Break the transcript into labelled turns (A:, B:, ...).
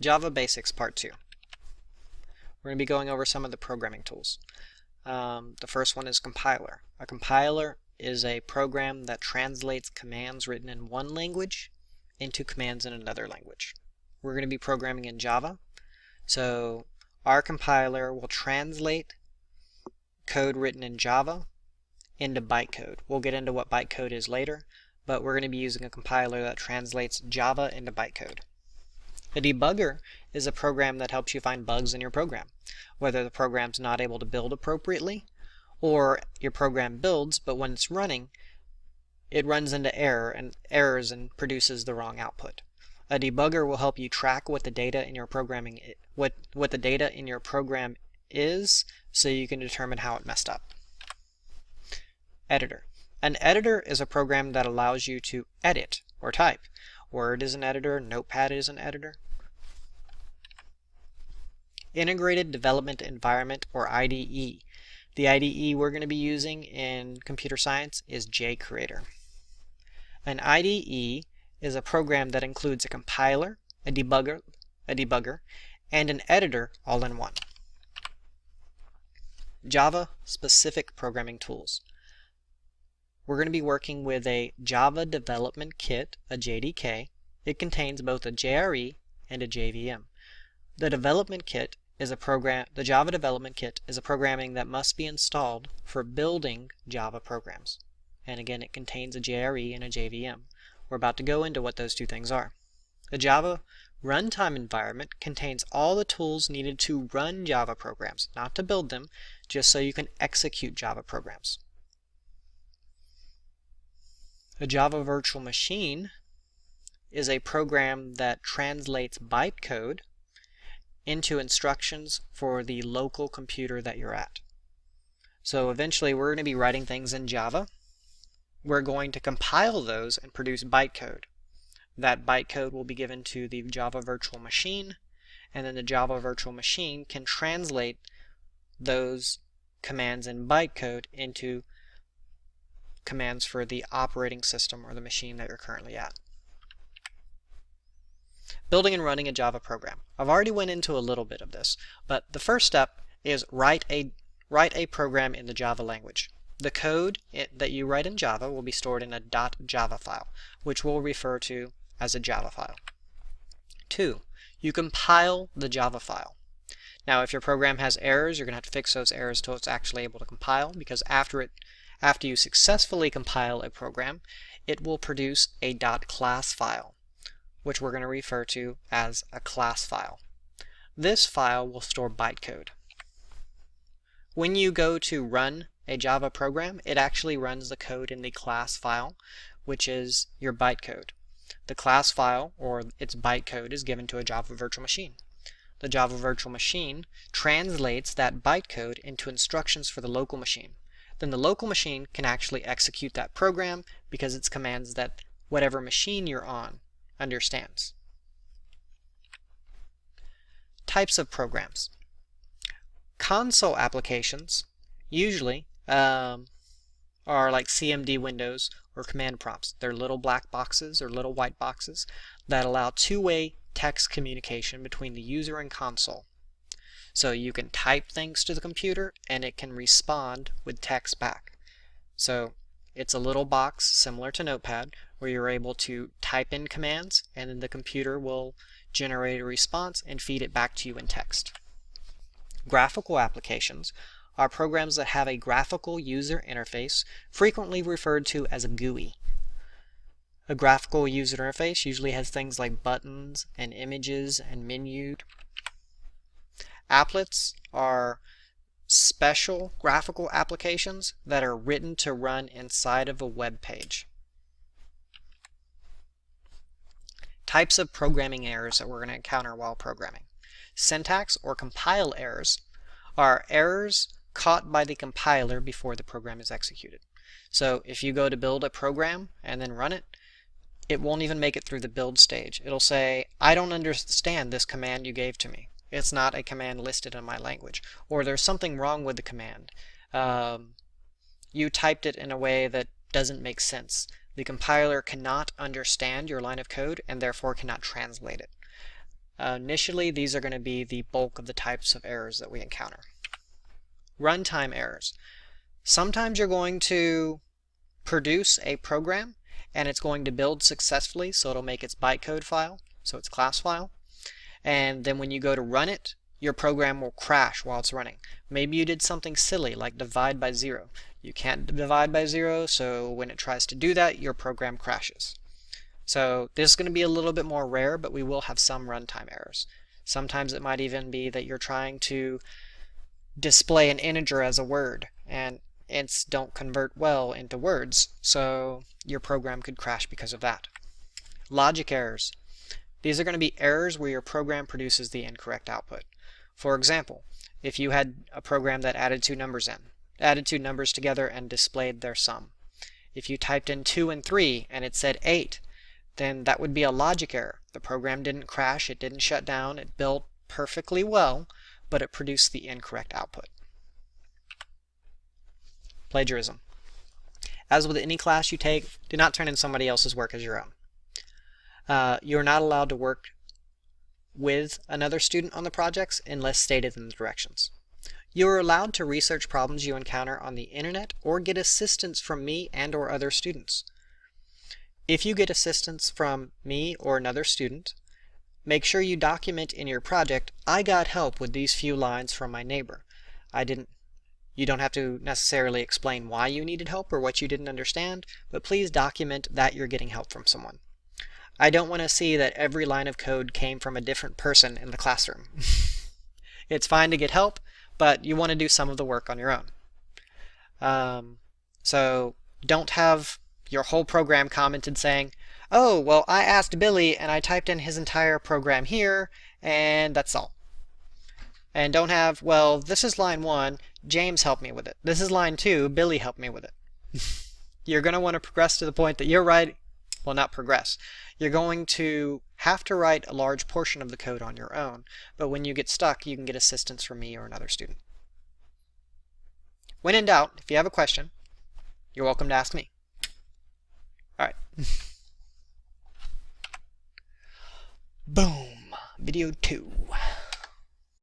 A: Java Basics Part 2. We're going to be going over some of the programming tools. The first one is compiler. A compiler is a program that translates commands written in one language into commands in another language. We're going to be programming in Java, so our compiler will translate code written in Java into bytecode. We'll get into what bytecode is later, but we're going to be using a compiler that translates Java into bytecode. A debugger is a program that helps you find bugs in your program, whether the program's not able to build appropriately, or your program builds, but when it's running, it runs into errors and produces the wrong output. A debugger will help you track what the data in your programming what the data in your program is, so you can determine how it messed up. Editor. An editor is a program that allows you to edit or type. Word is an editor, Notepad is an editor. Integrated Development Environment, or IDE. The IDE we're going to be using in computer science is JCreator. An IDE is a program that includes a compiler, a debugger, and an editor all in one. Java-specific programming tools. We're going to be working with a Java Development Kit, a JDK. It contains both a JRE and a JVM. The Development Kit is a program. The Java Development Kit is a programming that must be installed for building Java programs. And again, it contains a JRE and a JVM. We're about to go into what those two things are. The Java Runtime environment contains all the tools needed to run Java programs, not to build them, just so you can execute Java programs. A Java virtual machine is a program that translates bytecode into instructions for the local computer that you're at. So eventually we're going to be writing things in Java. We're going to compile those and produce bytecode. That bytecode will be given to the Java virtual machine, and then the Java virtual machine can translate those commands in bytecode into commands for the operating system or the machine that you're currently at. Building and running a Java program. I've already went into a little bit of this, but the first step is write a program in the Java language. The code that you write in Java will be stored in a .java file, which we'll refer to as a Java file. 2. You compile the Java file. Now, if your program has errors, you're going to have to fix those errors until it's actually able to compile, because after you successfully compile a program, it will produce a .class file, which we're going to refer to as a class file. This file will store bytecode. When you go to run a Java program, it actually runs the code in the class file, which is your bytecode. The class file, or its bytecode, is given to a Java virtual machine. The Java virtual machine translates that bytecode into instructions for the local machine. Then the local machine can actually execute that program because it's commands that whatever machine you're on understands. Types of programs. Console applications usually are like CMD windows or command prompts. They're little black boxes or little white boxes that allow two-way text communication between the user and console. So you can type things to the computer and it can respond with text back. So it's a little box similar to Notepad where you're able to type in commands and then the computer will generate a response and feed it back to you in text. Graphical applications are programs that have a graphical user interface, frequently referred to as a GUI. A graphical user interface usually has things like buttons and images and menus. Applets are special graphical applications that are written to run inside of a web page. Types of programming errors that we're going to encounter while programming. Syntax or compile errors are errors caught by the compiler before the program is executed. So if you go to build a program and then run it, it won't even make it through the build stage. It'll say, I don't understand this command you gave to me. It's not a command listed in my language. Or there's something wrong with the command. You typed it in a way that doesn't make sense. The compiler cannot understand your line of code and therefore cannot translate it. Initially, these are going to be the bulk of the types of errors that we encounter. Runtime errors. Sometimes you're going to produce a program and it's going to build successfully, so it'll make its bytecode file, so its class file, and then when you go to run it, your program will crash while it's running. Maybe you did something silly like divide by 0. You can't divide by 0, so when it tries to do that, your program crashes. So this is going to be a little bit more rare, but we will have some runtime errors. Sometimes it might even be that you're trying to display an integer as a word, and ints don't convert well into words, so your program could crash because of that. Logic errors. These are going to be errors where your program produces the incorrect output. For example, if you had a program that added two numbers together and displayed their sum. If you typed in 2 and 3 and it said 8, then that would be a logic error. The program didn't crash, it didn't shut down, it built perfectly well, but it produced the incorrect output. Plagiarism. As with any class you take, do not turn in somebody else's work as your own. You're not allowed to work with another student on the projects unless stated in the directions. You are allowed to research problems you encounter on the internet or get assistance from me and or other students. If you get assistance from me or another student, make sure you document in your project, I got help with these few lines from my neighbor. You don't have to necessarily explain why you needed help or what you didn't understand, but please document that you're getting help from someone. I don't want to see that every line of code came from a different person in the classroom. It's fine to get help, but you want to do some of the work on your own. So don't have your whole program commented saying, oh, well, I asked Billy and I typed in his entire program here, and that's all. And don't have, well, this is line 1, James helped me with it. This is line 2, Billy helped me with it. You're going to want to progress to the point that you're right. Well, not progress. You're going to have to write a large portion of the code on your own, but when you get stuck, you can get assistance from me or another student. When in doubt, if you have a question, you're welcome to ask me. All right. Boom. Video 2.